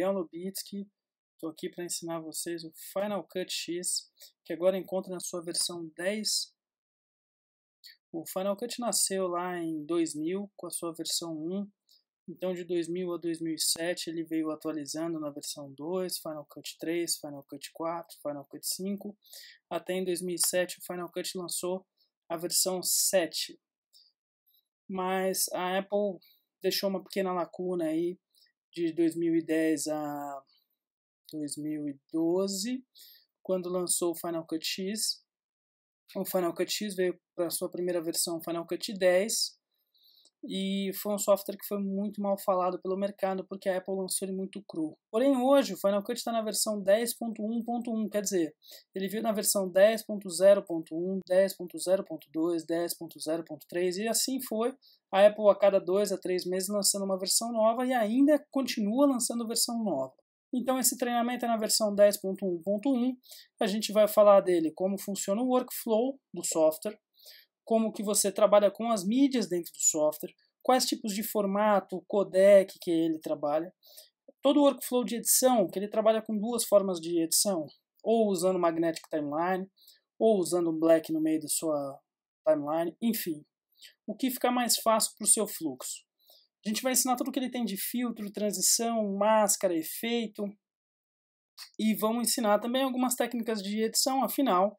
Miguel Lobitsky, estou aqui para ensinar vocês o Final Cut X, que agora encontra na sua versão 10. O Final Cut nasceu lá em 2000 com a sua versão 1, então de 2000 a 2007 ele veio atualizando na versão 2, Final Cut 3, Final Cut 4, Final Cut 5, até em 2007 o Final Cut lançou a versão 7. Mas a Apple deixou uma pequena lacuna aí de 2010 a 2012, quando lançou o Final Cut X. O Final Cut X veio para a sua primeira versão, Final Cut 10, e foi um software que foi muito mal falado pelo mercado, porque a Apple lançou ele muito cru. Porém, hoje o Final Cut está na versão 10.1.1, quer dizer, ele veio na versão 10.0.1, 10.0.2, 10.0.3, e assim foi. A Apple a cada 2 a 3 meses lançando uma versão nova e ainda continua lançando versão nova. Então esse treinamento é na versão 10.1.1, a gente vai falar dele, como funciona o workflow do software, como que você trabalha com as mídias dentro do software, quais tipos de formato, codec que ele trabalha, todo o workflow de edição, que ele trabalha com duas formas de edição, ou usando Magnetic Timeline, ou usando um Black no meio da sua timeline, enfim, o que fica mais fácil para o seu fluxo. A gente vai ensinar tudo o que ele tem de filtro, transição, máscara, efeito, e vamos ensinar também algumas técnicas de edição, afinal,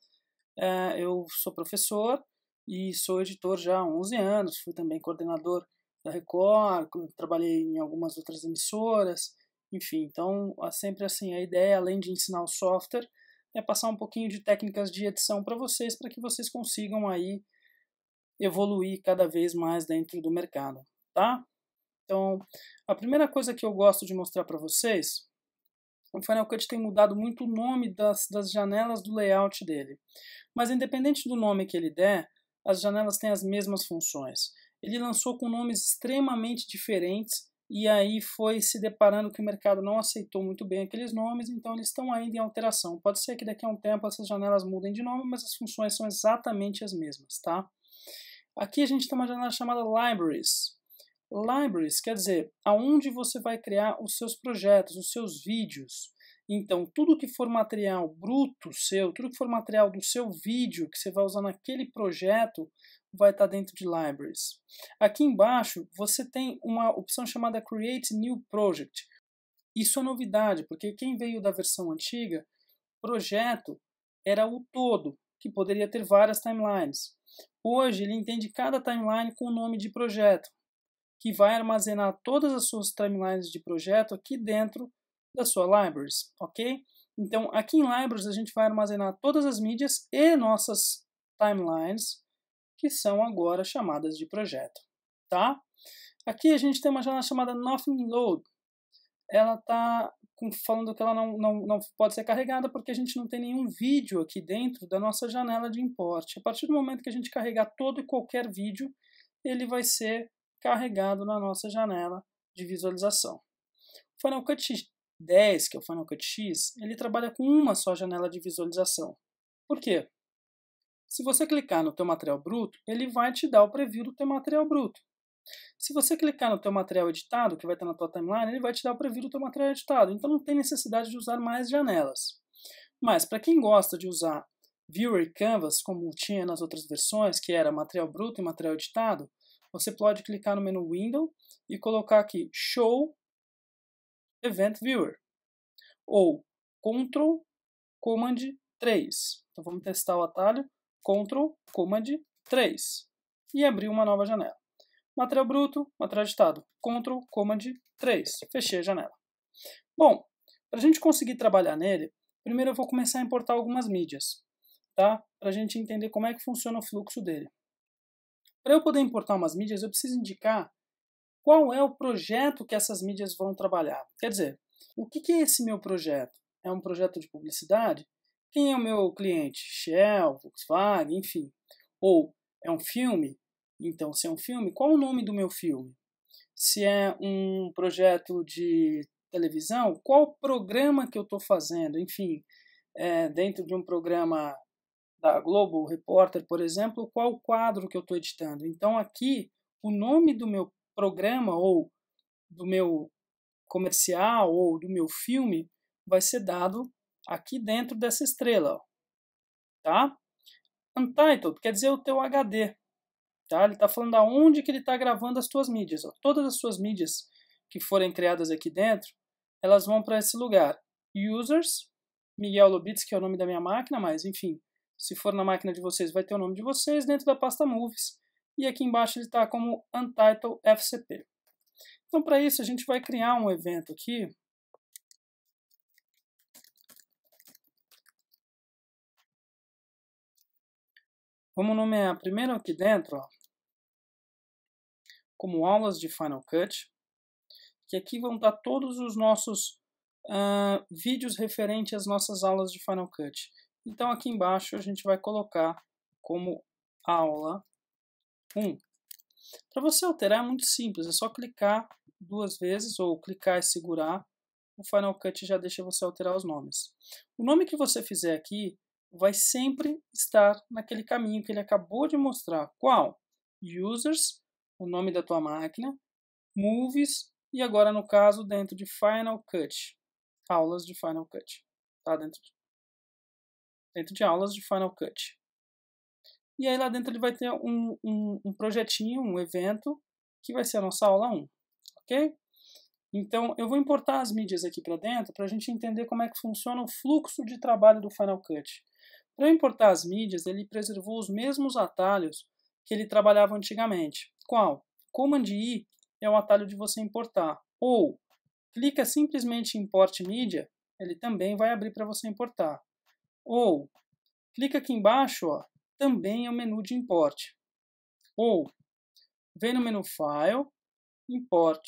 eu sou professor, e sou editor já há 11 anos, fui também coordenador da Record, trabalhei em algumas outras emissoras, enfim, então sempre assim, a ideia, além de ensinar o software, é passar um pouquinho de técnicas de edição para que vocês consigam aí evoluir cada vez mais dentro do mercado, tá? Então, a primeira coisa que eu gosto de mostrar para vocês, o Final Cut tem mudado muito o nome das janelas do layout dele, mas independente do nome que ele der, as janelas têm as mesmas funções. Ele lançou com nomes extremamente diferentes e aí foi se deparando que o mercado não aceitou muito bem aqueles nomes, então eles estão ainda em alteração. Pode ser que daqui a um tempo essas janelas mudem de nome, mas as funções são exatamente as mesmas, tá? Aqui a gente tem uma janela chamada Libraries. Libraries quer dizer aonde você vai criar os seus projetos, os seus vídeos. Então, tudo que for material bruto seu, tudo que for material do seu vídeo que você vai usar naquele projeto, vai estar dentro de Libraries. Aqui embaixo, você tem uma opção chamada Create New Project. Isso é novidade, porque quem veio da versão antiga, projeto era o todo, que poderia ter várias timelines. Hoje, ele entende cada timeline com o nome de projeto, que vai armazenar todas as suas timelines de projeto aqui dentro da sua Libraries, ok? Então, aqui em Libraries a gente vai armazenar todas as mídias e nossas timelines, que são agora chamadas de projeto, tá? Aqui a gente tem uma janela chamada Nothing Load. Ela está falando que ela não pode ser carregada porque a gente não tem nenhum vídeo aqui dentro da nossa janela de import. A partir do momento que a gente carregar todo e qualquer vídeo, ele vai ser carregado na nossa janela de visualização. O Final Cut 10, que é o Final Cut X, ele trabalha com uma só janela de visualização. Por quê? Se você clicar no teu material bruto, ele vai te dar o preview do teu material bruto. Se você clicar no teu material editado, que vai estar na tua timeline, ele vai te dar o preview do teu material editado. Então não tem necessidade de usar mais janelas. Mas para quem gosta de usar Viewer e Canvas, como tinha nas outras versões, que era material bruto e material editado, você pode clicar no menu Window e colocar aqui Show Event Viewer ou Ctrl Command 3. Então vamos testar o atalho Ctrl Command 3 e abrir uma nova janela. Material bruto, material editado, Ctrl Command 3. Fechei a janela. Bom, para a gente conseguir trabalhar nele, primeiro eu vou começar a importar algumas mídias, tá? Para a gente entender como é que funciona o fluxo dele. Para eu poder importar umas mídias, eu preciso indicar qual é o projeto que essas mídias vão trabalhar. Quer dizer, o que é esse meu projeto? É um projeto de publicidade? Quem é o meu cliente? Shell, Volkswagen, enfim. Ou é um filme? Então, se é um filme, qual o nome do meu filme? Se é um projeto de televisão, qual programa que eu estou fazendo? Enfim, dentro de um programa da Globo Repórter, por exemplo, qual o quadro que eu estou editando? Então, aqui, o nome do meu programa ou do meu comercial ou do meu filme vai ser dado aqui dentro dessa estrela, ó, tá? Untitled quer dizer o teu HD, tá? Ele está falando aonde que ele está gravando as tuas mídias, ó. Todas as suas mídias que forem criadas aqui dentro, elas vão para esse lugar. Users, Miguel Lobitz, que é o nome da minha máquina, mas enfim, se for na máquina de vocês, vai ter o nome de vocês dentro da pasta Movies. E aqui embaixo ele está como Untitled FCP. Então, para isso, a gente vai criar um evento aqui. Vamos nomear primeiro aqui dentro, ó, como aulas de Final Cut, que aqui vão estar todos os nossos vídeos referentes às nossas aulas de Final Cut. Então, aqui embaixo a gente vai colocar como aula 1. Para você alterar é muito simples, é só clicar 2 vezes ou clicar e segurar. O Final Cut já deixa você alterar os nomes. O nome que você fizer aqui vai sempre estar naquele caminho que ele acabou de mostrar. Qual? Users, o nome da tua máquina, Movies e agora no caso dentro de Final Cut. Aulas de Final Cut. Tá? Dentro de aulas de Final Cut. E aí lá dentro ele vai ter um projetinho, um evento, que vai ser a nossa aula 1. Ok? Então eu vou importar as mídias aqui para dentro para a gente entender como é que funciona o fluxo de trabalho do Final Cut. Para importar as mídias, ele preservou os mesmos atalhos que ele trabalhava antigamente. Qual? Command I é o atalho de você importar. Ou clica simplesmente em Import Media, ele também vai abrir para você importar. Ou clica aqui embaixo, ó, também é o menu de import. Ou vem no menu File, Import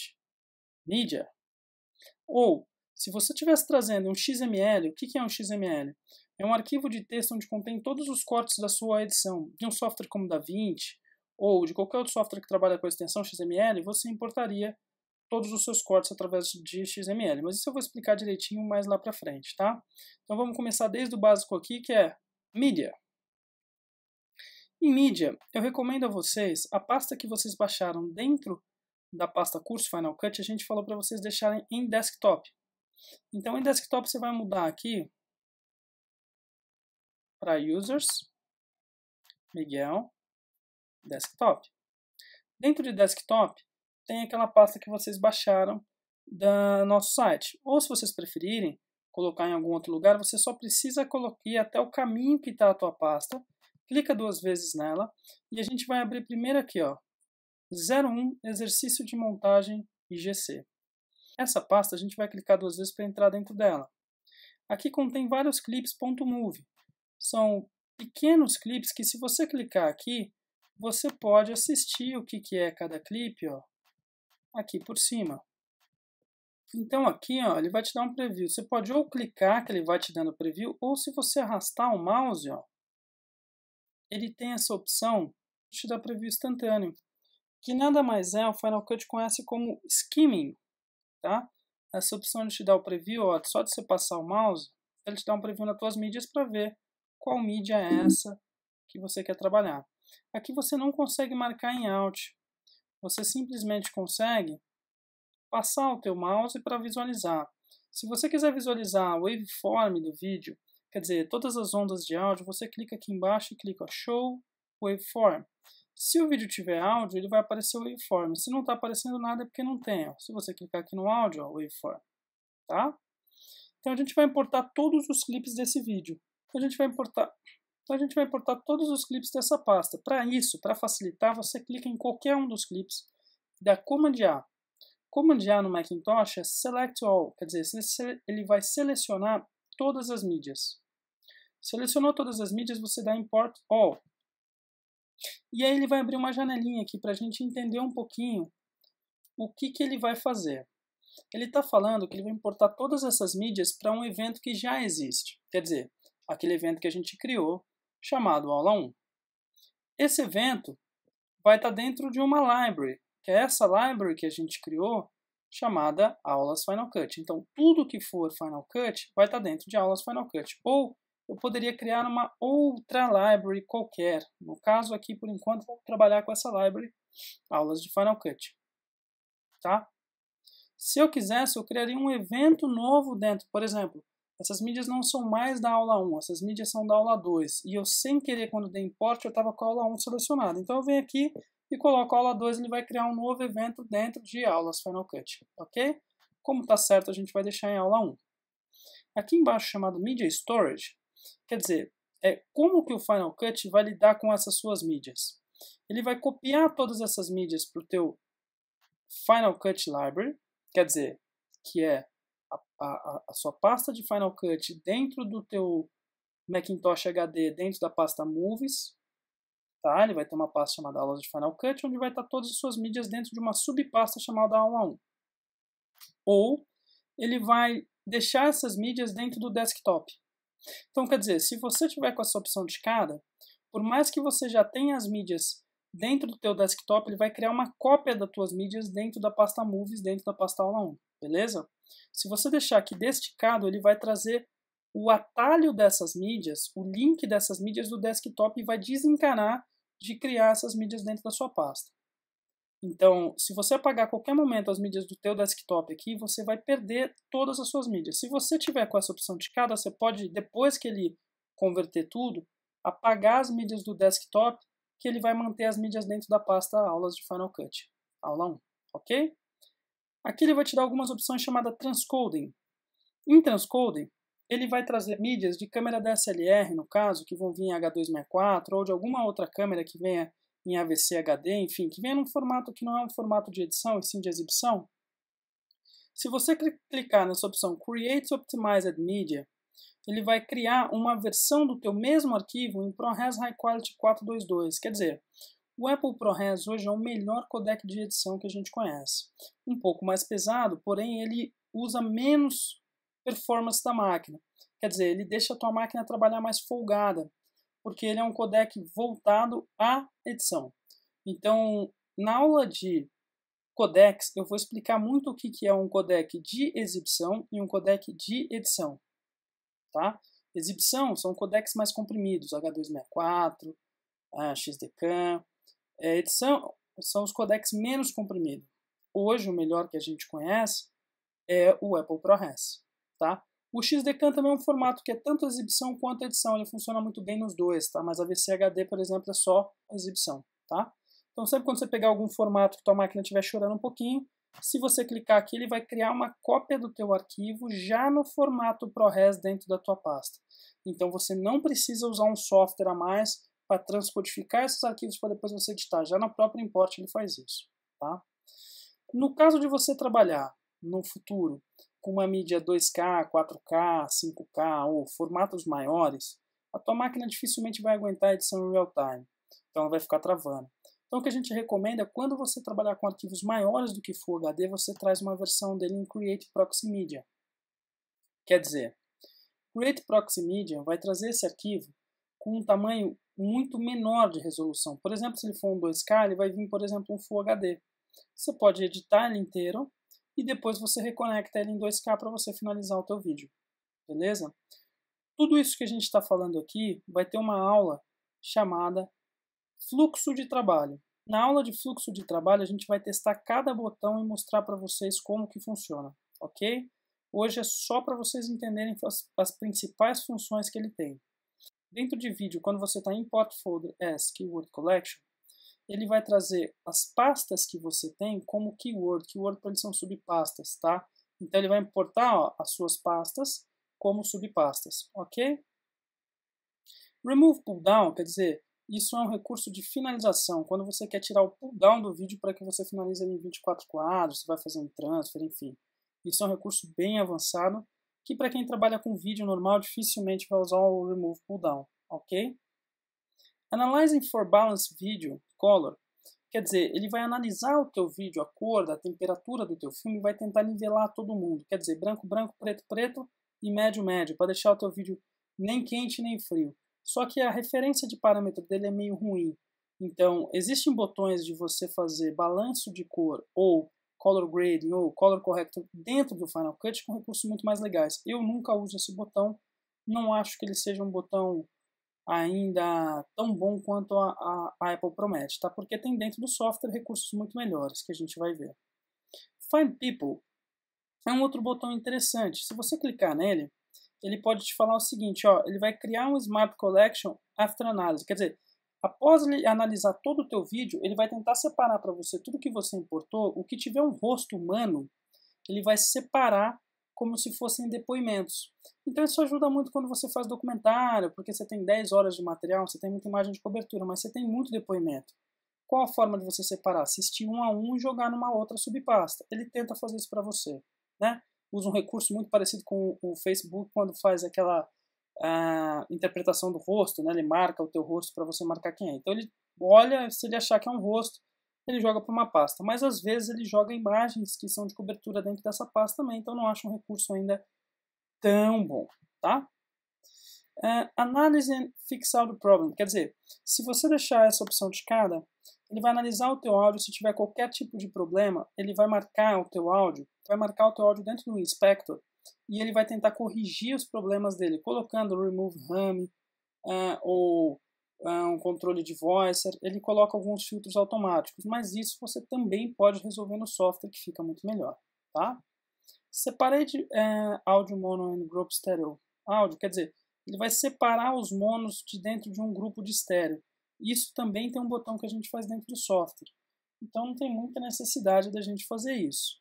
Media. Ou, se você estivesse trazendo um XML, o que é um XML? É um arquivo de texto onde contém todos os cortes da sua edição. De um software como DaVinci, ou de qualquer outro software que trabalha com a extensão XML, você importaria todos os seus cortes através de XML. Mas isso eu vou explicar direitinho mais lá para frente, tá? Então vamos começar desde o básico aqui, que é Media. Em mídia, eu recomendo a vocês, a pasta que vocês baixaram dentro da pasta curso Final Cut, a gente falou para vocês deixarem em desktop. Então em desktop você vai mudar aqui para Users, Miguel, Desktop. Dentro de Desktop tem aquela pasta que vocês baixaram do nosso site. Ou se vocês preferirem colocar em algum outro lugar, você só precisa ir até o caminho que está a tua pasta, clica 2 vezes nela e a gente vai abrir primeiro aqui, ó, 01 Exercício de Montagem IGC. Essa pasta a gente vai clicar 2 vezes para entrar dentro dela. Aqui contém vários clips .move. São pequenos clipes que, se você clicar aqui, você pode assistir o que é cada clipe, ó, aqui por cima. Então aqui, ó, ele vai te dar um preview. Você pode ou clicar que ele vai te dando preview, ou se você arrastar o mouse, ó, ele tem essa opção de te dar preview instantâneo, que nada mais é, o Final Cut conhece como skimming, tá? Essa opção de te dar o preview, ó, só de você passar o mouse, ele te dá um preview nas tuas mídias para ver qual mídia é essa que você quer trabalhar. Aqui você não consegue marcar em Alt, você simplesmente consegue passar o teu mouse para visualizar. Se você quiser visualizar a waveform do vídeo, quer dizer, todas as ondas de áudio, você clica aqui embaixo e clica Show Waveform. Se o vídeo tiver áudio, ele vai aparecer o waveform. Se não está aparecendo nada é porque não tem. Ó. Se você clicar aqui no áudio, ó, waveform. Tá? Então a gente vai importar todos os clipes desse vídeo. A gente vai importar todos os clipes dessa pasta. Para isso, para facilitar, você clica em qualquer um dos clipes, dá Command A. Command A no Macintosh é Select All, quer dizer, ele vai selecionar todas as mídias. Selecionou todas as mídias, você dá Import All. E aí ele vai abrir uma janelinha aqui para a gente entender um pouquinho o que ele vai fazer. Ele está falando que ele vai importar todas essas mídias para um evento que já existe. Quer dizer, aquele evento que a gente criou, chamado Aula 1. Esse evento vai estar dentro de uma library, que é essa library que a gente criou, chamada Aulas Final Cut. Então, tudo que for Final Cut vai estar dentro de Aulas Final Cut. Ou eu poderia criar uma outra library qualquer. No caso aqui, por enquanto, vou trabalhar com essa library, Aulas de Final Cut. Tá? Se eu quisesse, eu criaria um evento novo dentro. Por exemplo, essas mídias não são mais da aula 1, essas mídias são da aula 2. E eu, sem querer, quando dei import, eu estava com a aula 1 selecionada. Então eu venho aqui e coloco a aula 2, ele vai criar um novo evento dentro de aulas Final Cut, ok? Como está certo, a gente vai deixar em aula 1. Aqui embaixo, chamado Media Storage, quer dizer, é como que o Final Cut vai lidar com essas suas mídias. Ele vai copiar todas essas mídias para o teu Final Cut Library, quer dizer, que é a sua pasta de Final Cut dentro do teu Macintosh HD, dentro da pasta Movies. Tá? Ele vai ter uma pasta chamada Aulas de Final Cut, onde vai estar todas as suas mídias dentro de uma subpasta chamada Aula 1. Ou ele vai deixar essas mídias dentro do desktop. Então, quer dizer, se você tiver com essa opção de escada, por mais que você já tenha as mídias dentro do teu desktop, ele vai criar uma cópia das tuas mídias dentro da pasta Movies, dentro da pasta Aula 1, beleza? Se você deixar aqui desticado, ele vai trazer o atalho dessas mídias, o link dessas mídias do desktop e vai desencanar de criar essas mídias dentro da sua pasta. Então, se você apagar a qualquer momento as mídias do teu desktop aqui, você vai perder todas as suas mídias. Se você tiver com essa opção de escada, você pode, depois que ele converter tudo, apagar as mídias do desktop, que ele vai manter as mídias dentro da pasta Aulas de Final Cut, aula 1, ok? Aqui ele vai te dar algumas opções chamadas Transcoding. Em Transcoding, ele vai trazer mídias de câmera DSLR, no caso, que vão vir em H264, ou de alguma outra câmera que venha em AVC HD, enfim, que venha num formato que não é um formato de edição, e sim de exibição. Se você clicar nessa opção Create Optimized Media, ele vai criar uma versão do teu mesmo arquivo em ProRes High Quality 422. Quer dizer, o Apple ProRes hoje é o melhor codec de edição que a gente conhece. Um pouco mais pesado, porém ele usa menos performance da máquina. Quer dizer, ele deixa a tua máquina trabalhar mais folgada, porque ele é um codec voltado à edição. Então, na aula de codecs, eu vou explicar muito o que é um codec de exibição e um codec de edição. Tá? Exibição são codecs mais comprimidos, H264, XDCAM. Edição são os codecs menos comprimidos. Hoje, o melhor que a gente conhece é o Apple ProRes. Tá? O XDCAM também é um formato que é tanto exibição quanto edição. Ele funciona muito bem nos dois, tá? Mas a VCHD, por exemplo, é só exibição. Tá? Então, sempre quando você pegar algum formato que tua máquina estiver chorando um pouquinho, se você clicar aqui, ele vai criar uma cópia do teu arquivo já no formato ProRes dentro da tua pasta. Então, você não precisa usar um software a mais para transcodificar esses arquivos para depois você editar. Já na própria import ele faz isso. Tá? No caso de você trabalhar no futuro com uma mídia 2K, 4K, 5K ou formatos maiores, a tua máquina dificilmente vai aguentar a edição em real time. Então ela vai ficar travando. Então o que a gente recomenda é quando você trabalhar com arquivos maiores do que Full HD, você traz uma versão dele em Create Proxy Media. Quer dizer, Create Proxy Media vai trazer esse arquivo com um tamanho muito menor de resolução. Por exemplo, se ele for um 2K, ele vai vir, por exemplo, um Full HD. Você pode editar ele inteiro e depois você reconecta ele em 2K para você finalizar o teu vídeo. Beleza? Tudo isso que a gente está falando aqui vai ter uma aula chamada Fluxo de Trabalho. Na aula de Fluxo de Trabalho a gente vai testar cada botão e mostrar para vocês como que funciona, ok? Hoje é só para vocês entenderem as principais funções que ele tem. Dentro de vídeo, quando você está em Import Folder as Keyword Collection, ele vai trazer as pastas que você tem como keyword. Keyword para eles são subpastas, tá? Então ele vai importar as suas pastas como subpastas, ok? Remove Pulldown, quer dizer, isso é um recurso de finalização. Quando você quer tirar o pulldown do vídeo para que você finalize ele em 24 quadros, você vai fazer um transfer, enfim. Isso é um recurso bem avançado, que para quem trabalha com vídeo normal dificilmente vai usar o Remove Pulldown, ok? Analyzing for Balanced Video Color, quer dizer, ele vai analisar o teu vídeo, a cor, a temperatura do teu filme e vai tentar nivelar todo mundo. Quer dizer, branco, branco, preto, preto e médio, médio, para deixar o teu vídeo nem quente nem frio. Só que a referência de parâmetro dele é meio ruim. Então, existem botões de você fazer balanço de cor ou color grading ou color corrector dentro do Final Cut com recursos muito mais legais. Eu nunca uso esse botão, não acho que ele seja um botão ainda tão bom quanto a Apple promete, tá? Porque tem dentro do software recursos muito melhores que a gente vai ver. Find People É um outro botão interessante. Se você clicar nele, ele pode te falar o seguinte, ó, ele vai criar um Smart Collection After Analysis. Quer dizer, após ele analisar todo o teu vídeo, ele vai tentar separar para você tudo que você importou. O que tiver um rosto humano, ele vai separar como se fossem depoimentos. Então isso ajuda muito quando você faz documentário, porque você tem 10 horas de material, você tem muita imagem de cobertura, mas você tem muito depoimento. Qual a forma de você separar? Assistir um a um e jogar numa outra subpasta. Ele tenta fazer isso para você, né? Usa um recurso muito parecido com o Facebook quando faz aquela interpretação do rosto, né? Ele marca o teu rosto para você marcar quem é. Então ele olha, se ele achar que é um rosto, ele joga para uma pasta. Mas às vezes ele joga imagens que são de cobertura dentro dessa pasta também, então não acho um recurso ainda tão bom, tá? Análise and fix out the problem. Quer dizer, se você deixar essa opção ticada, ele vai analisar o teu áudio. Se tiver qualquer tipo de problema, ele vai marcar o teu áudio, dentro do inspector e ele vai tentar corrigir os problemas dele, colocando remove hum ou um controle de voicer. Ele coloca alguns filtros automáticos, mas isso você também pode resolver no software, que fica muito melhor, tá? Separate audio mono and group stereo. Áudio, quer dizer, ele vai separar os monos de dentro de um grupo de estéreo. Isso também tem um botão que a gente faz dentro do software. Então não tem muita necessidade da gente fazer isso.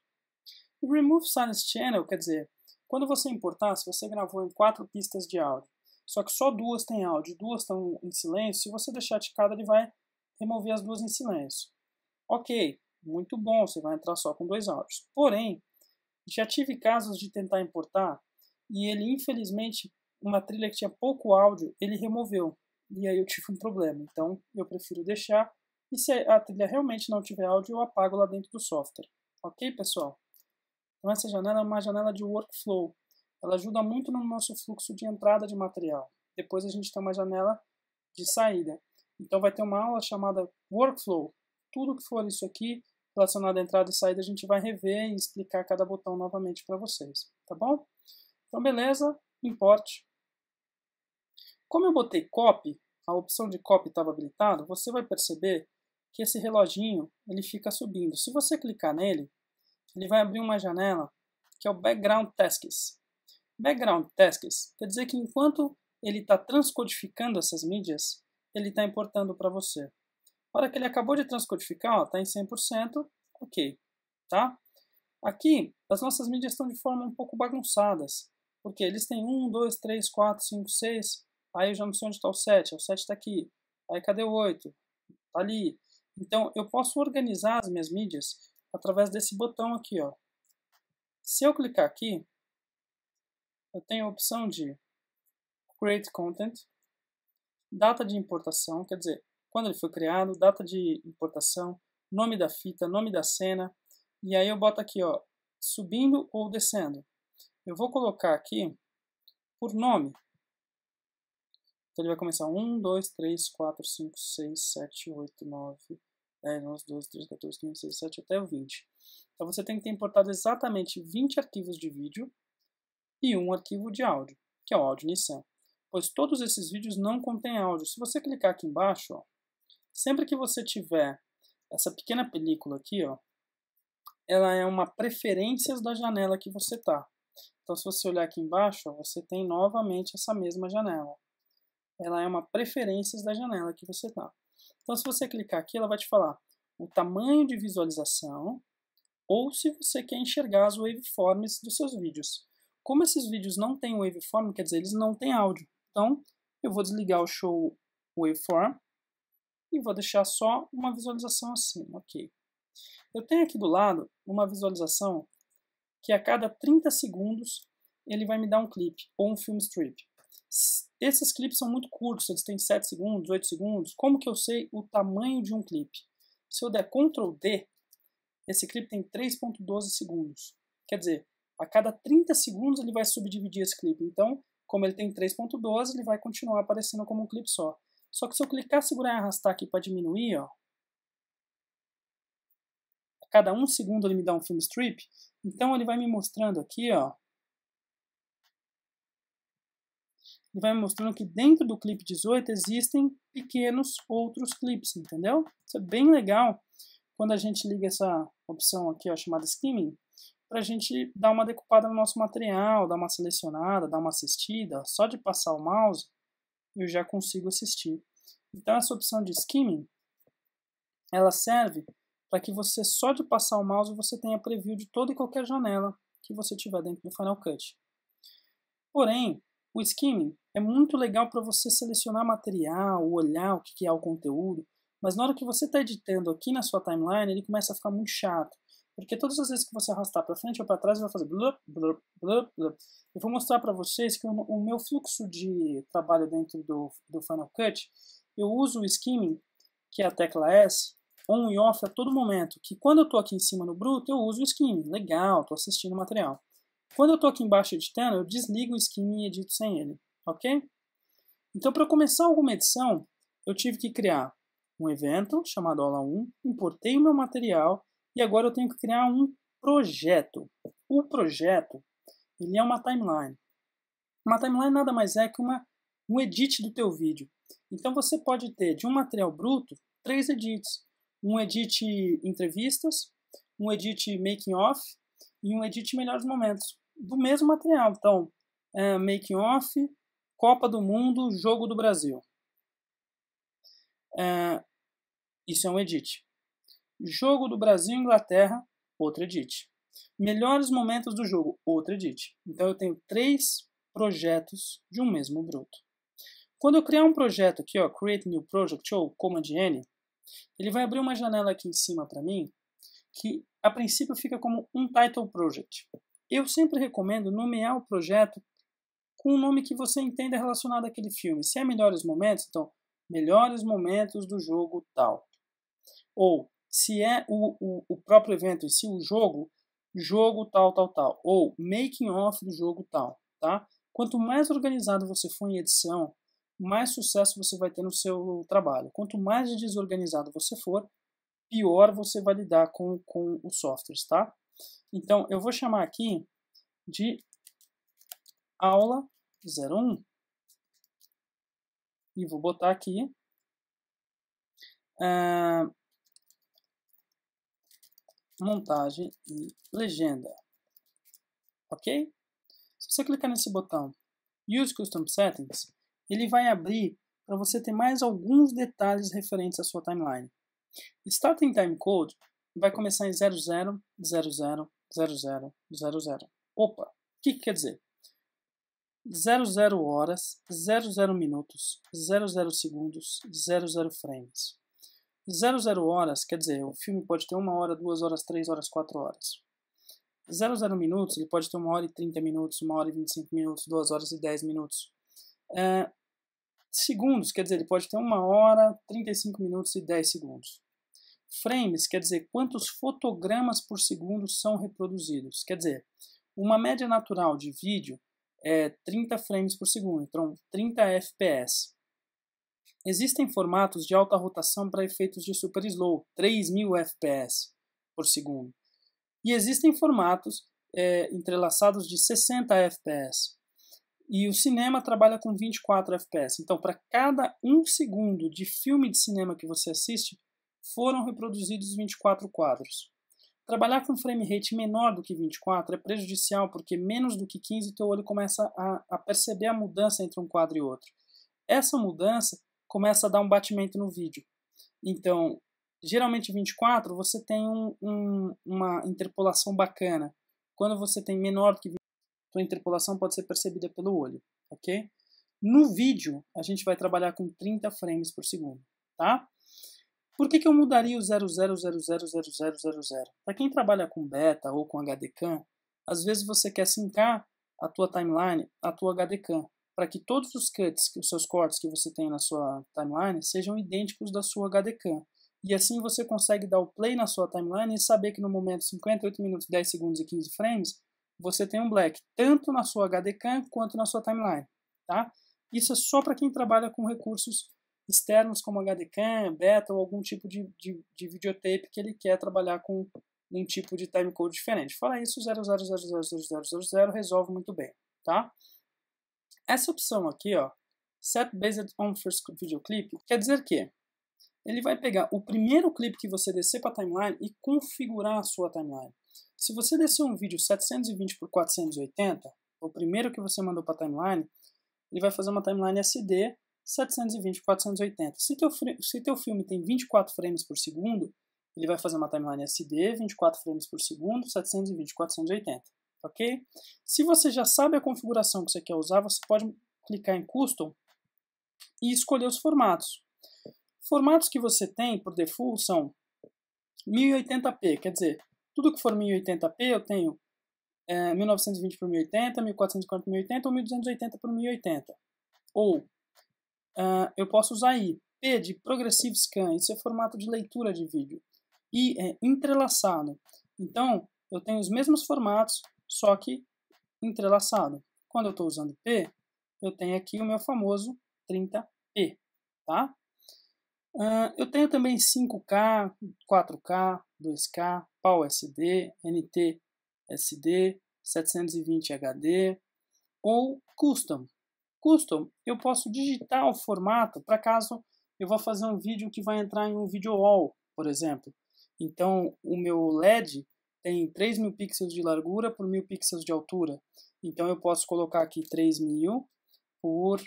Remove Silence Channel, quer dizer, quando você importar, se você gravou em 4 pistas de áudio, só que só 2 têm áudio, 2 estão em silêncio, se você deixar ticado, ele vai remover as 2 em silêncio. Ok, muito bom, você vai entrar só com 2 áudios. Porém, já tive casos de tentar importar e ele, infelizmente, uma trilha que tinha pouco áudio, ele removeu. E aí eu tive um problema. Então eu prefiro deixar. E se a trilha realmente não tiver áudio, eu apago lá dentro do software. Ok, pessoal? Então essa janela é uma janela de workflow. Ela ajuda muito no nosso fluxo de entrada de material. Depois a gente tem uma janela de saída. Então vai ter uma aula chamada workflow. Tudo que for isso aqui, relacionado à entrada e saída, a gente vai rever e explicar cada botão novamente para vocês. Tá bom? Então beleza, importe. Como eu botei copy, a opção de copy estava habilitada, você vai perceber que esse reloginho ele fica subindo. Se você clicar nele, ele vai abrir uma janela que é o Background Tasks. Background Tasks quer dizer que enquanto ele está transcodificando essas mídias, ele está importando para você. A hora que ele acabou de transcodificar, está em 100%, ok. Tá? Aqui, as nossas mídias estão de forma um pouco bagunçadas, porque eles têm 1, 2, 3, 4, 5, 6... Aí eu já não sei onde está o 7 está aqui. Aí cadê o 8? Está ali. Então eu posso organizar as minhas mídias através desse botão aqui, ó. Se eu clicar aqui, eu tenho a opção de Create Content, data de importação, quer dizer, quando ele foi criado, data de importação, nome da fita, nome da cena, e aí eu boto aqui, ó, subindo ou descendo. Eu vou colocar aqui por nome. Então ele vai começar 1, 2, 3, 4, 5, 6, 7, 8, 9, 10, 11, 12, 13, 14, 15, 16, 17 até o 20. Então você tem que ter importado exatamente 20 arquivos de vídeo e um arquivo de áudio, que é o áudio Nissan. Pois todos esses vídeos não contêm áudio. Se você clicar aqui embaixo, ó, sempre que você tiver essa pequena película aqui, ó, ela é uma preferências da janela que você está. Então se você olhar aqui embaixo, ó, você tem novamente essa mesma janela. Ela é uma preferências da janela que você está. Então, se você clicar aqui, ela vai te falar o tamanho de visualização ou se você quer enxergar as waveforms dos seus vídeos. Como esses vídeos não têm waveform, quer dizer, eles não têm áudio. Então, eu vou desligar o show waveform e vou deixar só uma visualização assim, ok. Eu tenho aqui do lado uma visualização que a cada 30 segundos ele vai me dar um clipe ou um film strip. Esses clipes são muito curtos, eles têm 7 segundos, 8 segundos. Como que eu sei o tamanho de um clipe? Se eu der Ctrl D, esse clipe tem 3.12 segundos. Quer dizer, a cada 30 segundos ele vai subdividir esse clipe. Então, como ele tem 3.12, ele vai continuar aparecendo como um clipe só. Só que se eu clicar, segurar e arrastar aqui para diminuir, ó, a cada 1 segundo ele me dá um film strip. Então ele vai me mostrando aqui, ó, ele vai me mostrando que dentro do clipe 18 existem pequenos outros clipes, entendeu? Isso é bem legal quando a gente liga essa opção aqui, ó, chamada skimming, para a gente dar uma decupada no nosso material, dar uma selecionada, dar uma assistida. Só de passar o mouse eu já consigo assistir. Então essa opção de skimming, ela serve para que você, só de passar o mouse, você tenha preview de toda e qualquer janela que você tiver dentro do Final Cut. Porém, o skimming é muito legal para você selecionar material, olhar o que é o conteúdo, mas na hora que você está editando aqui na sua timeline, ele começa a ficar muito chato. Porque todas as vezes que você arrastar para frente ou para trás, vai fazer blup, blup, blup, blup. Eu vou mostrar para vocês que o meu fluxo de trabalho dentro do Final Cut, eu uso o skimming, que é a tecla S, on e off a todo momento. Que quando eu estou aqui em cima no bruto, eu uso o skimming. Legal, estou assistindo o material. Quando eu estou aqui embaixo editando, eu desligo o skimming e edito sem ele. Ok? Então, para começar alguma edição, eu tive que criar um evento chamado aula 1, importei o meu material e agora eu tenho que criar um projeto. O projeto, ele é uma timeline. Uma timeline nada mais é que um edit do teu vídeo. Então você pode ter de um material bruto 3 edits. Um edit entrevistas, um edit making off e um edit melhores momentos do mesmo material. Então, making off, Copa do Mundo, Jogo do Brasil. Isso é um edit. Jogo do Brasil e Inglaterra, outro edit. Melhores momentos do jogo, outro edit. Então eu tenho 3 projetos de um mesmo bruto. Quando eu criar um projeto aqui, ó, Create New Project ou Command N, ele vai abrir uma janela aqui em cima para mim, que a princípio fica como um Title Project. Eu sempre recomendo nomear o projeto com o nome que você entenda relacionado àquele filme. Se é Melhores Momentos, então, Melhores Momentos do Jogo tal. Ou, se é o próprio evento em si, o jogo tal, tal, tal. Ou, Making Off do jogo tal, tá? Quanto mais organizado você for em edição, mais sucesso você vai ter no seu trabalho. Quanto mais desorganizado você for, pior você vai lidar com os softwares, tá? Então, eu vou chamar aqui de aula 01 e vou botar aqui montagem e legenda, ok? Se você clicar nesse botão Use Custom Settings, ele vai abrir para você ter mais alguns detalhes referentes à sua timeline. Starting Time Code vai começar em 00, 00, 00, 00. Opa, o que quer dizer? 00 horas, 00 minutos, 00 segundos, 00 frames. 00 horas, quer dizer, o filme pode ter 1 hora, 2 horas, 3 horas, 4 horas. 00 minutos, ele pode ter 1 hora e 30 minutos, 1 hora e 25 minutos, 2 horas e 10 minutos. Segundos, quer dizer, ele pode ter 1 hora, 35 minutos e 10 segundos. Frames, quer dizer, quantos fotogramas por segundo são reproduzidos. Quer dizer, uma média natural de vídeo é 30 frames por segundo, então 30 FPS. Existem formatos de alta rotação para efeitos de super slow, 3000 FPS por segundo. E existem formatos entrelaçados de 60 FPS. E o cinema trabalha com 24 FPS. Então, para cada 1 segundo de filme de cinema que você assiste, foram reproduzidos 24 quadros. Trabalhar com frame rate menor do que 24 é prejudicial, porque menos do que 15 o teu olho começa a perceber a mudança entre um quadro e outro. Essa mudança começa a dar um batimento no vídeo. Então, geralmente 24 você tem uma interpolação bacana. Quando você tem menor do que 24, a interpolação pode ser percebida pelo olho, ok? No vídeo, a gente vai trabalhar com 30 frames por segundo, tá? Por que eu mudaria o 00000000? Para quem trabalha com beta ou com HDCAM, às vezes você quer sincar a tua timeline, a tua HDCAM, para que todos os cuts, os seus cortes que você tem na sua timeline, sejam idênticos da sua HDCAM. E assim você consegue dar o play na sua timeline e saber que no momento 58 minutos, 10 segundos e 15 frames, você tem um black, tanto na sua HDCAM quanto na sua timeline, tá? Isso é só para quem trabalha com recursos externos como HDCAM, beta ou algum tipo de videotape que ele quer trabalhar com um tipo de timecode diferente. Fora isso, 00000000 resolve muito bem, tá? Essa opção aqui, ó, Set Based on First Video Clip, quer dizer que ele vai pegar o primeiro clipe que você descer para a timeline e configurar a sua timeline. Se você descer um vídeo 720 por 480, o primeiro que você mandou para a timeline, ele vai fazer uma timeline SD 720 por 480. Se teu filme tem 24 frames por segundo, ele vai fazer uma timeline SD 24 frames por segundo, 720 por 480. Ok? Se você já sabe a configuração que você quer usar, você pode clicar em Custom e escolher os formatos. Formatos que você tem, por default, são 1080p, quer dizer, tudo que for 1080p eu tenho 1920 por 1080, 1440 por 1080 ou 1280 por 1080. Ou eu posso usar I, P de Progressive Scan, isso é formato de leitura de vídeo. I é entrelaçado. Então, eu tenho os mesmos formatos, só que entrelaçado. Quando eu estou usando P, eu tenho aqui o meu famoso 30p, tá? Eu tenho também 5K, 4K, 2K, PAL SD, NT SD, 720 HD ou Custom. Custom, eu posso digitar o formato para caso eu vá fazer um vídeo que vai entrar em um video wall, por exemplo. Então, o meu LED tem 3.000 pixels de largura por 1.000 pixels de altura. Então, eu posso colocar aqui 3.000 por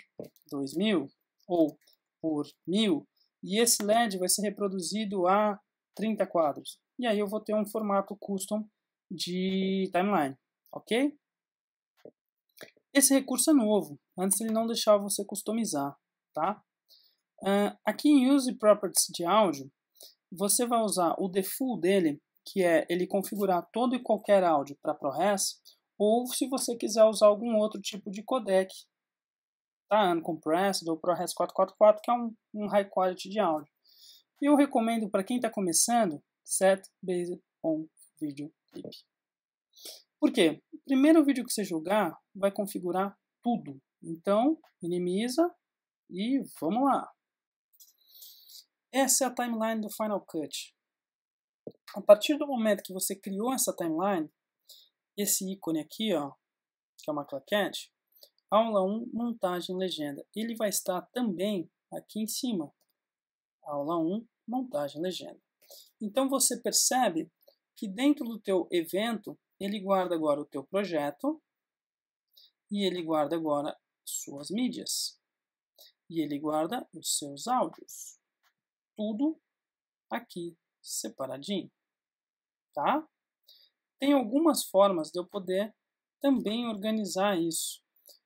2.000 ou por 1.000. E esse LED vai ser reproduzido a 30 quadros. E aí eu vou ter um formato custom de timeline, ok? Esse recurso é novo. Antes ele não deixava você customizar, tá? Aqui em Use Properties de áudio, você vai usar o default dele, que é ele configurar todo e qualquer áudio para ProRes, ou se você quiser usar algum outro tipo de codec, tá? Uncompressed ou ProRes 444, que é um high quality de áudio. Eu recomendo para quem está começando, Set Based on Video Clip. Por quê? O primeiro vídeo que você jogar vai configurar tudo. Então, minimiza e vamos lá. Essa é a timeline do Final Cut. A partir do momento que você criou essa timeline, esse ícone aqui, ó, que é uma claquete, aula 1, montagem legenda. Ele vai estar também aqui em cima. Aula 1, montagem legenda. Então você percebe que dentro do teu evento, ele guarda agora o teu projeto e ele guarda agora suas mídias. E ele guarda os seus áudios. Tudo aqui separadinho, tá? Tem algumas formas de eu poder também organizar isso.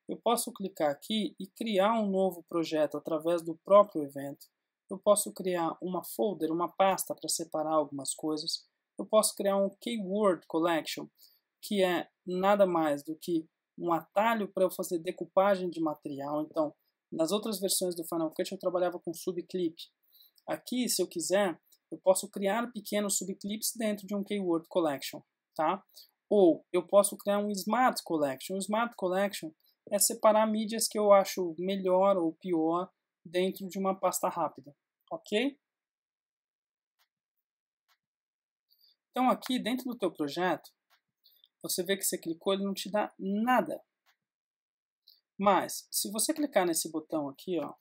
Eu posso clicar aqui e criar um novo projeto através do próprio evento. Eu posso criar uma folder, uma pasta para separar algumas coisas. Eu posso criar um Keyword Collection, que é nada mais do que um atalho para eu fazer decupagem de material. Então, nas outras versões do Final Cut eu trabalhava com subclip. Aqui, se eu quiser, eu posso criar pequenos subclips dentro de um Keyword Collection, tá? Ou eu posso criar um Smart Collection. O Smart Collection é separar mídias que eu acho melhor ou pior dentro de uma pasta rápida, ok? Então aqui dentro do teu projeto, você vê que você clicou, ele não te dá nada. Mas, se você clicar nesse botão aqui, ó,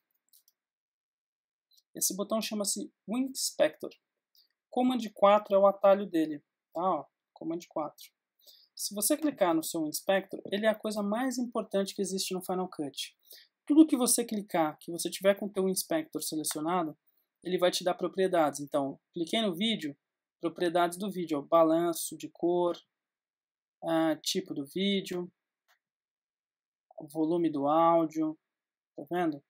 esse botão chama-se WinSpector. Command 4 é o atalho dele, tá? Ó, Command 4. Se você clicar no seu WinSpector, ele é a coisa mais importante que existe no Final Cut. Tudo que você clicar, que você tiver com o teu WinSpector selecionado, ele vai te dar propriedades. Então, cliquei no vídeo, propriedades do vídeo, ó, balanço de cor, tipo do vídeo, volume do áudio, tá vendo?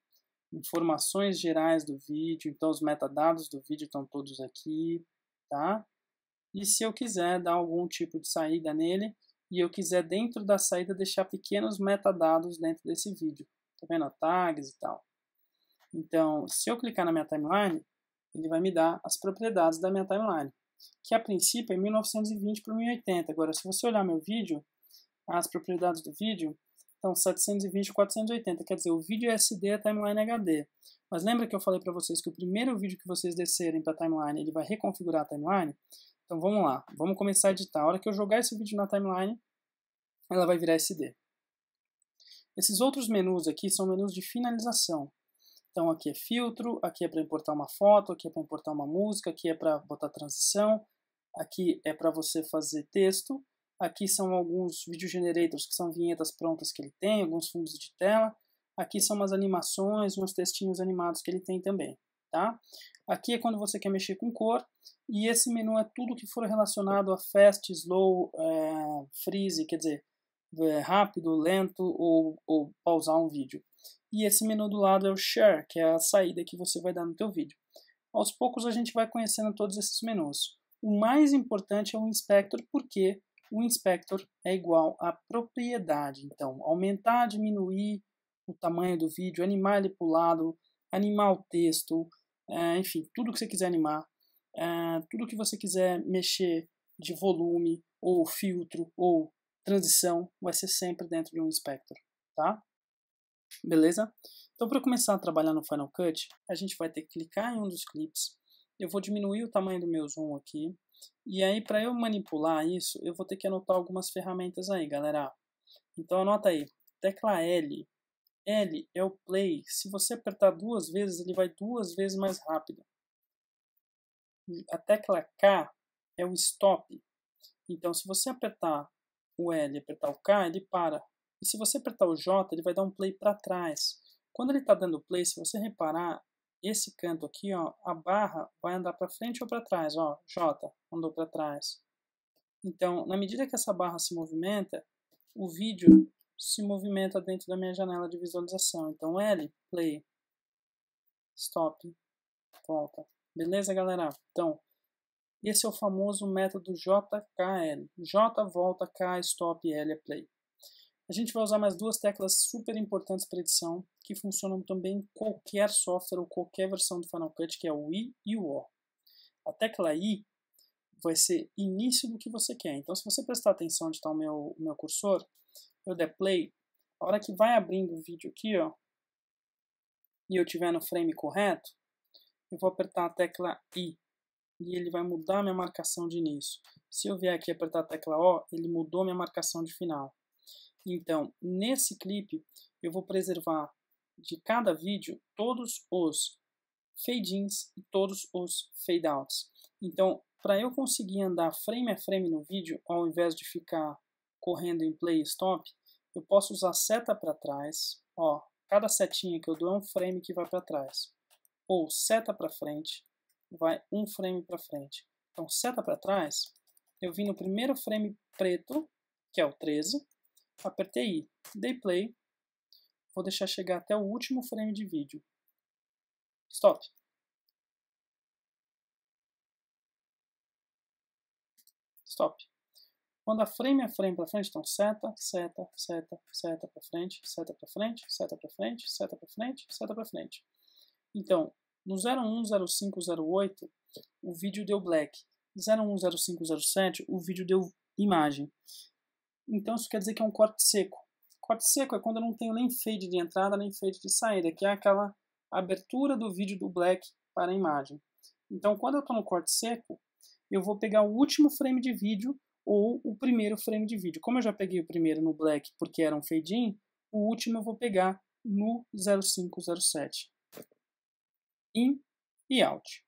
Informações gerais do vídeo, então os metadados do vídeo estão todos aqui, tá? E se eu quiser dar algum tipo de saída nele, e eu quiser dentro da saída deixar pequenos metadados dentro desse vídeo, tá vendo? Tags e tal. Então, se eu clicar na minha timeline, ele vai me dar as propriedades da minha timeline, que a princípio é 1920 por 1080. Agora, se você olhar meu vídeo, as propriedades do vídeo estão 720 por 480, quer dizer, o vídeo é SD, a timeline é HD. Mas lembra que eu falei para vocês que o primeiro vídeo que vocês descerem para a timeline, ele vai reconfigurar a timeline? Então vamos lá, vamos começar a editar. A hora que eu jogar esse vídeo na timeline, ela vai virar SD. Esses outros menus aqui são menus de finalização. Então aqui é filtro, aqui é para importar uma foto, aqui é para importar uma música, aqui é para botar transição. aqui é para você fazer texto, aqui são alguns video generators, que são vinhetas prontas que ele tem, alguns fundos de tela, aqui são umas animações, uns textinhos animados que ele tem também, tá? Aqui é quando você quer mexer com cor, e esse menu é tudo que for relacionado a fast, slow, freeze, quer dizer, rápido, lento ou pausar um vídeo. E esse menu do lado é o Share, que é a saída que você vai dar no teu vídeo. Aos poucos a gente vai conhecendo todos esses menus. O mais importante é o Inspector, porque o Inspector é igual à propriedade. Então, aumentar, diminuir o tamanho do vídeo, animar ele para o lado, animar o texto, enfim, tudo que você quiser animar, tudo que você quiser mexer de volume, ou filtro, ou transição, vai ser sempre dentro de um Inspector, tá? Beleza? Então, para começar a trabalhar no Final Cut, a gente vai ter que clicar em um dos clipes. Eu vou diminuir o tamanho do meu zoom aqui. E aí, para eu manipular isso, eu vou ter que anotar algumas ferramentas aí, galera. Então, anota aí. Tecla L. L é o play. Se você apertar 2 vezes, ele vai 2 vezes mais rápido. A tecla K é o stop. Então, se você apertar o L e apertar o K, ele para. E se você apertar o J, ele vai dar um play para trás. Quando ele está dando play, se você reparar, esse canto aqui, ó, a barra vai andar para frente ou para trás. Ó, J andou para trás. Então, na medida que essa barra se movimenta, o vídeo se movimenta dentro da minha janela de visualização. Então, L, play, stop, volta. Beleza, galera? Então, esse é o famoso método JKL. J volta, K stop, L é play. A gente vai usar mais 2 teclas super importantes para edição, que funcionam também em qualquer software ou qualquer versão do Final Cut, que é o I e o O. A tecla I vai ser início do que você quer. Então, se você prestar atenção onde está o meu cursor, eu der play, a hora que vai abrindo o vídeo aqui, ó, e eu estiver no frame correto, eu vou apertar a tecla I. E ele vai mudar a minha marcação de início. Se eu vier aqui apertar a tecla O, ele mudou a minha marcação de final. Então, nesse clipe, eu vou preservar de cada vídeo todos os fade-ins e todos os fade-outs. Então, para eu conseguir andar frame a frame no vídeo, ao invés de ficar correndo em play e stop, eu posso usar seta para trás. Ó, cada setinha que eu dou é um frame que vai para trás. Ou seta para frente, vai um frame para frente. Então, seta para trás, eu vim no primeiro frame preto, que é o 13, apertei I, dei play, vou deixar chegar até o último frame de vídeo. Stop. Stop. Quando a frame é frame para frente, então seta, seta, seta, seta para frente, seta para frente, seta para frente, seta para frente, seta para frente. Então, no 01, 05, 08, o vídeo deu black. 01, 05, 07, o vídeo deu imagem. Então isso quer dizer que é um corte seco. Corte seco é quando eu não tenho nem fade de entrada, nem fade de saída, que é aquela abertura do vídeo do black para a imagem. Então quando eu estou no corte seco, eu vou pegar o último frame de vídeo ou o primeiro frame de vídeo. Como eu já peguei o primeiro no black porque era um fade-in, o último eu vou pegar no 05, 07. In e out.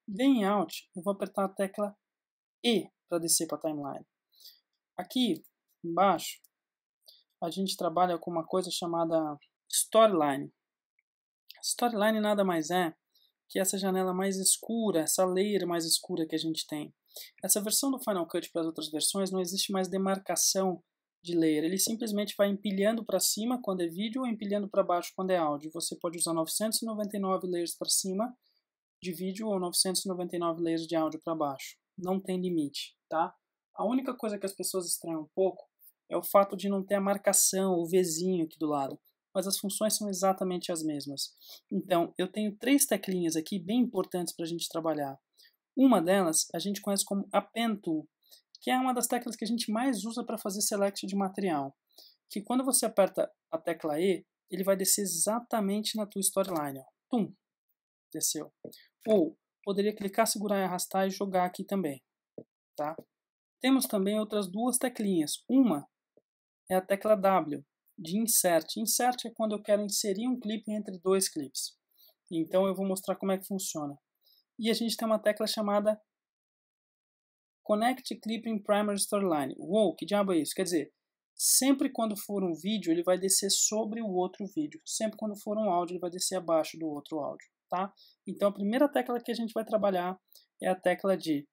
Vem em out, eu vou apertar a tecla E para descer para a timeline. Aqui embaixo, a gente trabalha com uma coisa chamada Storyline. Storyline nada mais é que essa janela mais escura, essa layer mais escura que a gente tem. Essa versão do Final Cut para as outras versões não existe mais demarcação de layer. Ele simplesmente vai empilhando para cima quando é vídeo ou empilhando para baixo quando é áudio. Você pode usar 999 layers para cima de vídeo ou 999 layers de áudio para baixo. Não tem limite, tá? A única coisa que as pessoas estranham um pouco é o fato de não ter a marcação, o Vzinho aqui do lado. Mas as funções são exatamente as mesmas. Então, eu tenho 3 teclinhas aqui bem importantes para a gente trabalhar. Uma delas a gente conhece como Append Tool, que é uma das teclas que a gente mais usa para fazer select de material. Que quando você aperta a tecla E, ele vai descer exatamente na tua storyline. Ó. Tum! Desceu. Ou poderia clicar, segurar e arrastar e jogar aqui também. Tá? Temos também outras 2 teclinhas. Uma é a tecla W, de Insert. Insert é quando eu quero inserir um clipe entre 2 clipes. Então eu vou mostrar como é que funciona. E a gente tem uma tecla chamada Connect clip in primary storyline. Uou, que diabo é isso? Quer dizer, sempre quando for um vídeo, ele vai descer sobre o outro vídeo. Sempre quando for um áudio, ele vai descer abaixo do outro áudio, tá? Então, a primeira tecla que a gente vai trabalhar é a tecla de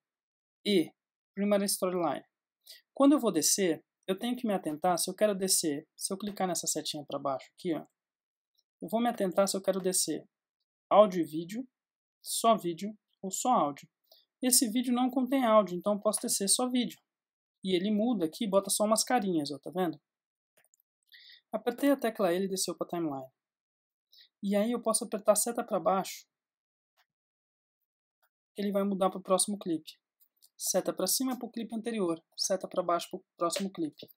E, primary storyline. Quando eu vou descer, eu tenho que me atentar se eu quero descer. Se eu clicar nessa setinha para baixo aqui, ó, eu vou me atentar se eu quero descer áudio e vídeo ou só áudio. Esse vídeo não contém áudio, então eu posso descer só vídeo. E ele muda aqui e bota só umas carinhas, ó, tá vendo? Apertei a tecla E, ele desceu para a timeline. E aí eu posso apertar a seta para baixo, ele vai mudar para o próximo clipe. Seta para cima é para o clipe anterior, seta para baixo para o próximo clipe.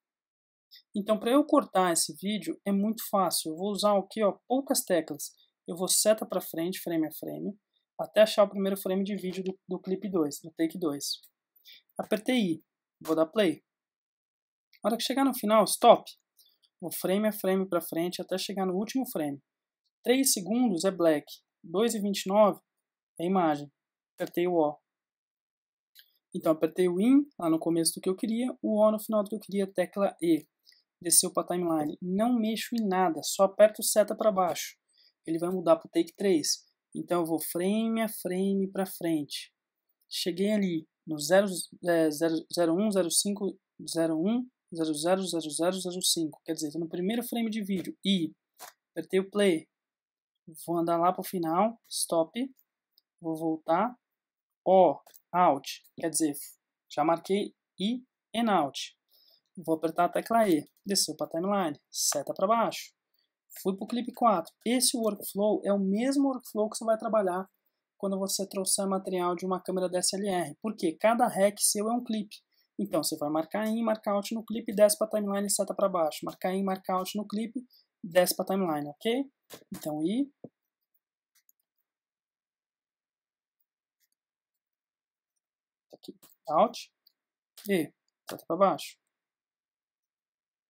Então, para eu cortar esse vídeo, é muito fácil. Eu vou usar aqui, ó, poucas teclas. Eu vou seta para frente, frame a frame, até achar o primeiro frame de vídeo do clipe 2, do take 2. Apertei I, vou dar play. Na hora que chegar no final, stop. Vou frame a frame para frente até chegar no último frame. 3 segundos é black, 2,29 é imagem. Apertei o O. Então, apertei o IN lá no começo do que eu queria, o O no final do que eu queria, tecla E. Desceu para a timeline. Não mexo em nada, só aperto seta para baixo. Ele vai mudar para o take 3. Então, eu vou frame a frame para frente. Cheguei ali no 01, 05, 01, 00, 00, 05. Quer dizer, estou no primeiro frame de vídeo. E apertei o play. Vou andar lá para o final. Stop. Vou voltar. O, out. Quer dizer, já marquei I and out. Vou apertar a tecla E. Desceu para a timeline. Seta para baixo. Fui para o clipe 4. Esse workflow é o mesmo workflow que você vai trabalhar quando você trouxer material de uma câmera DSLR. Porque cada rec seu é um clipe. Então, você vai marcar in, marcar out no clipe, desce para a timeline e seta para baixo. Marcar in, marcar out no clipe, desce para a timeline, ok? Então, I. Aqui, out. E. Seta para baixo.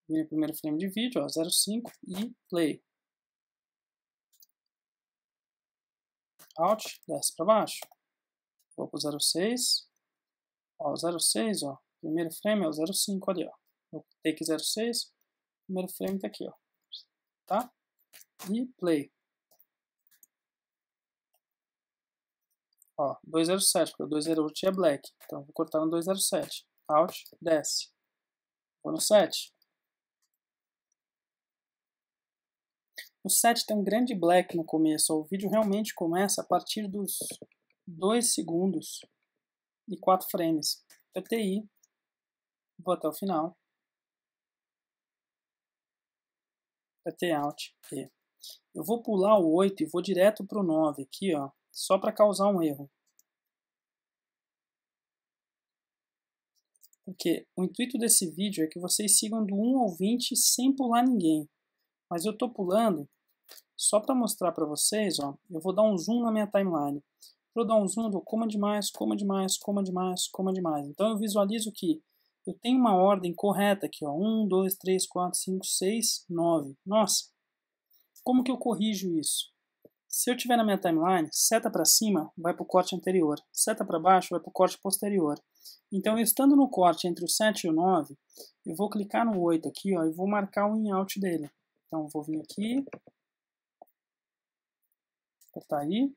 Vim no primeiro frame de vídeo, ó, 05 e play. Out, desce para baixo. Vou para o 06. Ó, o 06, ó. Primeiro frame é o 05 ali, ó. Vou take 06. Primeiro frame tá aqui, ó. Tá? E play. Ó, 207, porque o 208 é black. Então vou cortar no 207. Out, desce. Vou no 7. O 7 tem um grande black no começo. Ó. O vídeo realmente começa a partir dos 2 segundos e 4 frames. Apertei I. Vou até o final. Apertei Alt. E. Eu vou pular o 8 e vou direto para o 9 aqui, ó. Só para causar um erro. Porque o intuito desse vídeo é que vocês sigam do 1 ao 20 sem pular ninguém. Mas eu estou pulando só para mostrar para vocês, ó. Eu vou dar um zoom na minha timeline. Para eu dar um zoom, eu dou coma demais, coma demais, coma demais, coma demais. Então eu visualizo que eu tenho uma ordem correta aqui, ó. 1, 2, 3, 4, 5, 6, 9. Nossa! Como que eu corrijo isso? Se eu tiver na minha timeline, seta para cima vai para o corte anterior, seta para baixo vai para o corte posterior. Então, eu estando no corte entre o 7 e o 9, eu vou clicar no 8 aqui, ó, e vou marcar o in-out dele. Então, vou vir aqui, apertar aí,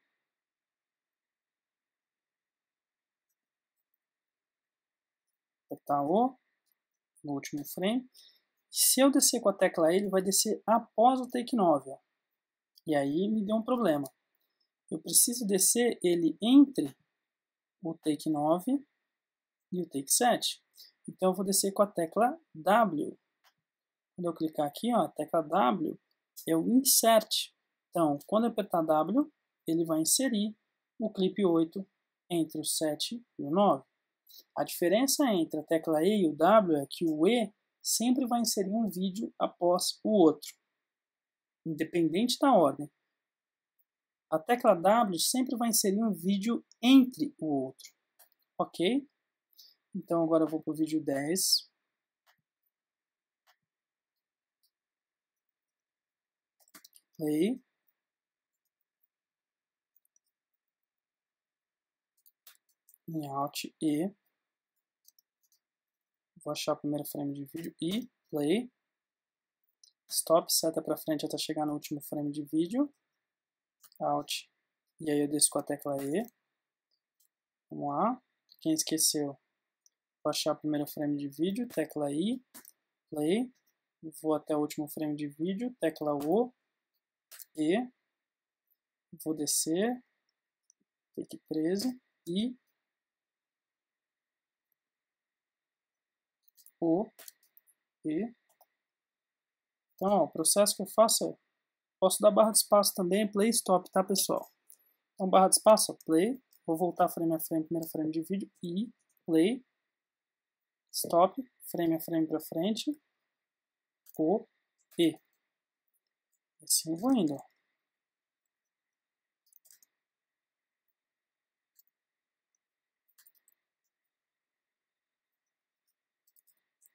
apertar O, no último frame. E se eu descer com a tecla E, ele vai descer após o take 9. Ó. E aí me deu um problema. Eu preciso descer ele entre o take 9 e o take 7. Então eu vou descer com a tecla W. Quando eu clicar aqui, ó, a tecla W é o Insert. Então, quando eu apertar W, ele vai inserir o clipe 8 entre o 7 e o 9. A diferença entre a tecla E e o W é que o E sempre vai inserir um vídeo após o outro, independente da ordem. A tecla W sempre vai inserir um vídeo entre o outro. Ok? Então agora eu vou para o vídeo 10. Play. Em Alt E. Vou achar o primeiro frame de vídeo e play. Stop, seta para frente até chegar no último frame de vídeo. Alt. E aí eu desço com a tecla E. Vamos lá. Quem esqueceu, vou achar o primeiro frame de vídeo, tecla I, play. Vou até o último frame de vídeo, tecla O, E. Vou descer, take 13 e O, E. Então, ó, o processo que eu faço é, posso dar barra de espaço também, play, stop, tá, pessoal? Então, barra de espaço, ó, play, vou voltar frame a frame, primeiro frame de vídeo, e, play, stop, frame a frame para frente, O, E. Assim eu vou indo, ó.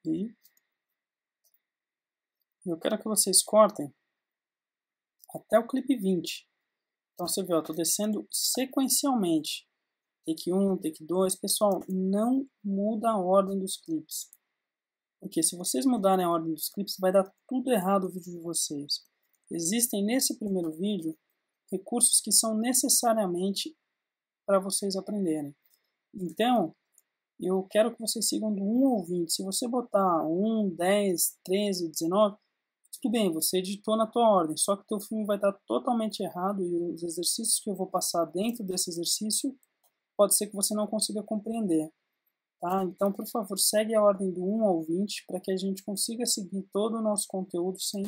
E eu quero que vocês cortem até o clipe 20. Então você vê, eu estou descendo sequencialmente. Take 1, take 2. Pessoal, não muda a ordem dos clipes. Porque se vocês mudarem a ordem dos clipes, vai dar tudo errado o vídeo de vocês. Existem nesse primeiro vídeo recursos que são necessariamente para vocês aprenderem. Então, eu quero que vocês sigam do 1 ao 20. Se você botar 1, 10, 13, 19, tudo bem, você editou na tua ordem, só que o teu filme vai estar totalmente errado e os exercícios que eu vou passar dentro desse exercício pode ser que você não consiga compreender. Tá? Então, por favor, segue a ordem do 1 ao 20 para que a gente consiga seguir todo o nosso conteúdo sem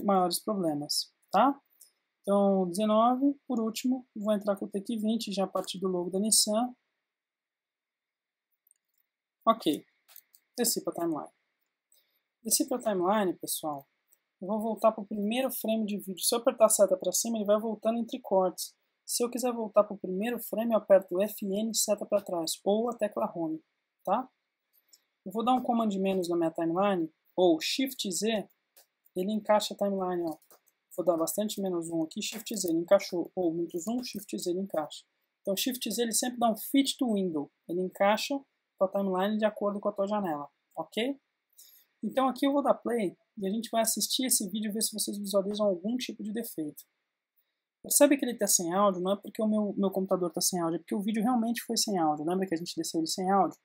maiores problemas. Tá? Então, 19, por último, vou entrar com o take 20 já a partir do logo da Nissan. Ok, desci para a timeline. Desci para a timeline, pessoal. Eu vou voltar para o primeiro frame de vídeo. Se eu apertar a seta para cima, ele vai voltando entre cortes. Se eu quiser voltar para o primeiro frame, eu aperto o FN e seta para trás, ou a tecla Home, tá? Eu vou dar um comando menos na minha timeline, ou Shift Z, ele encaixa a timeline, ó. Vou dar bastante menos 1 aqui, Shift Z, ele encaixou, ou muito zoom, Shift Z, ele encaixa. Então, Shift Z, ele sempre dá um fit to window, ele encaixa a timeline de acordo com a tua janela, ok? Então, aqui eu vou dar play, e a gente vai assistir esse vídeo e ver se vocês visualizam algum tipo de defeito. Percebe que ele está sem áudio? Não é porque o meu computador está sem áudio, é porque o vídeo realmente foi sem áudio. Lembra que a gente desceu ele sem áudio?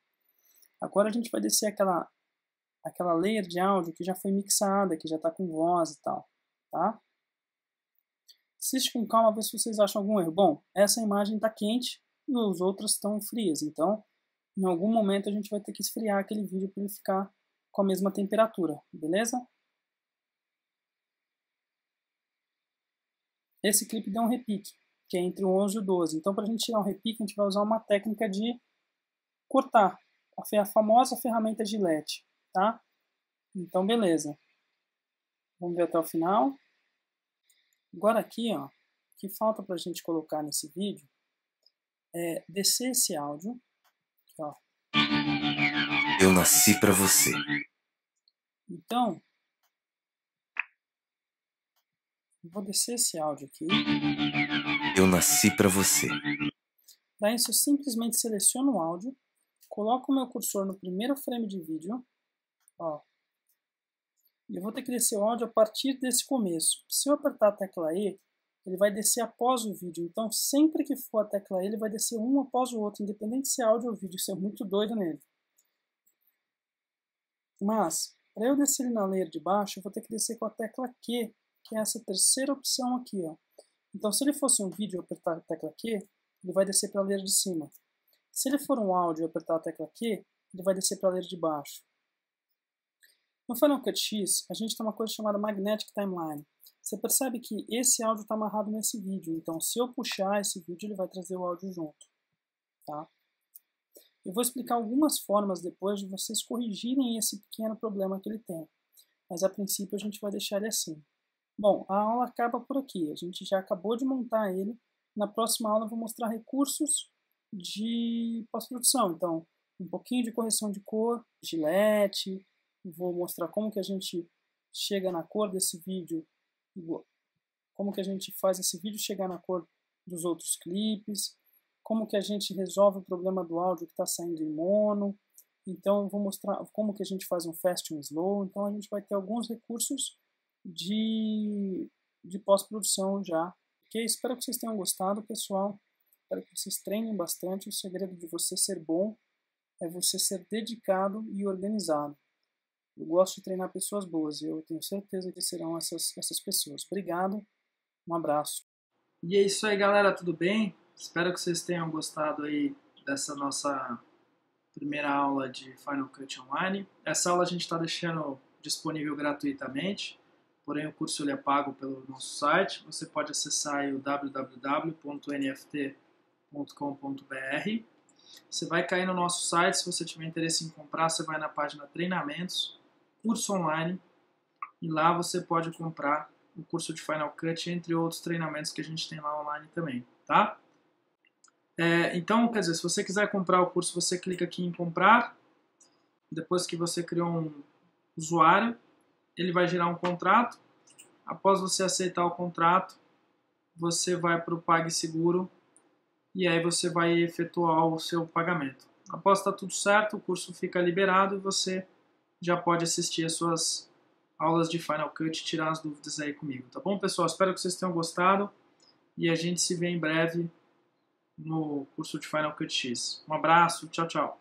Agora a gente vai descer aquela layer de áudio que já foi mixada, que já está com voz e tal. Tá? Assiste com calma, ver se vocês acham algum erro. Bom, essa imagem está quente e as outras estão frias. Então, em algum momento a gente vai ter que esfriar aquele vídeo para ele ficar com a mesma temperatura. Beleza? Esse clipe deu um repique, que é entre o 11 e o 12. Então, para a gente tirar um repique, a gente vai usar uma técnica de cortar, a famosa ferramenta Gillette, tá? Então, beleza. Vamos ver até o final. Agora aqui, ó, o que falta para a gente colocar nesse vídeo é descer esse áudio. Aqui, ó. Eu nasci para você. Então, vou descer esse áudio aqui. Eu nasci para você. Para isso, eu simplesmente seleciono o áudio, coloco o meu cursor no primeiro frame de vídeo, ó. E eu vou ter que descer o áudio a partir desse começo. Se eu apertar a tecla E, ele vai descer após o vídeo. Então, sempre que for a tecla E, ele vai descer um após o outro, independente se é áudio ou vídeo. Isso é muito doido nele. Mas, para eu descer ele na layer de baixo, eu vou ter que descer com a tecla Q, que é essa terceira opção aqui, ó. Então, se ele fosse um vídeo e eu apertar a tecla Q, ele vai descer para a layer de cima. Se ele for um áudio e eu apertar a tecla Q, ele vai descer para a layer de baixo. No Final Cut X, a gente tem uma coisa chamada Magnetic Timeline. Você percebe que esse áudio está amarrado nesse vídeo, então se eu puxar esse vídeo, ele vai trazer o áudio junto. Tá? Eu vou explicar algumas formas depois de vocês corrigirem esse pequeno problema que ele tem. Mas a princípio a gente vai deixar ele assim. Bom, a aula acaba por aqui. A gente já acabou de montar ele. Na próxima aula eu vou mostrar recursos de pós-produção. Então, um pouquinho de correção de cor, Gillette. Vou mostrar como que a gente chega na cor desse vídeo, como que a gente faz esse vídeo chegar na cor dos outros clipes, como que a gente resolve o problema do áudio que está saindo em mono, Então, eu vou mostrar como que a gente faz um fast e um slow. Então, a gente vai ter alguns recursos de pós-produção já. Ok? Espero que vocês tenham gostado, pessoal. Espero que vocês treinem bastante. O segredo de você ser bom é você ser dedicado e organizado. Eu gosto de treinar pessoas boas e eu tenho certeza que serão essas pessoas. Obrigado, um abraço. E é isso aí, galera, tudo bem? Espero que vocês tenham gostado aí dessa nossa primeira aula de Final Cut Online. Essa aula a gente está deixando disponível gratuitamente, porém o curso ele é pago pelo nosso site. Você pode acessar aí o www.nft.com.br. Você vai cair no nosso site, se você tiver interesse em comprar, você vai na página Treinamentos, Curso Online, e lá você pode comprar o curso de Final Cut, entre outros treinamentos que a gente tem lá online também, tá? Então, quer dizer, se você quiser comprar o curso, você clica aqui em comprar. Depois que você criou um usuário, ele vai gerar um contrato. Após você aceitar o contrato, você vai para o PagSeguro e aí você vai efetuar o seu pagamento. Após estar tudo certo, o curso fica liberado e você já pode assistir as suas aulas de Final Cut e tirar as dúvidas aí comigo, tá bom, pessoal? Espero que vocês tenham gostado e a gente se vê em breve no curso de Final Cut X. Um abraço, tchau, tchau.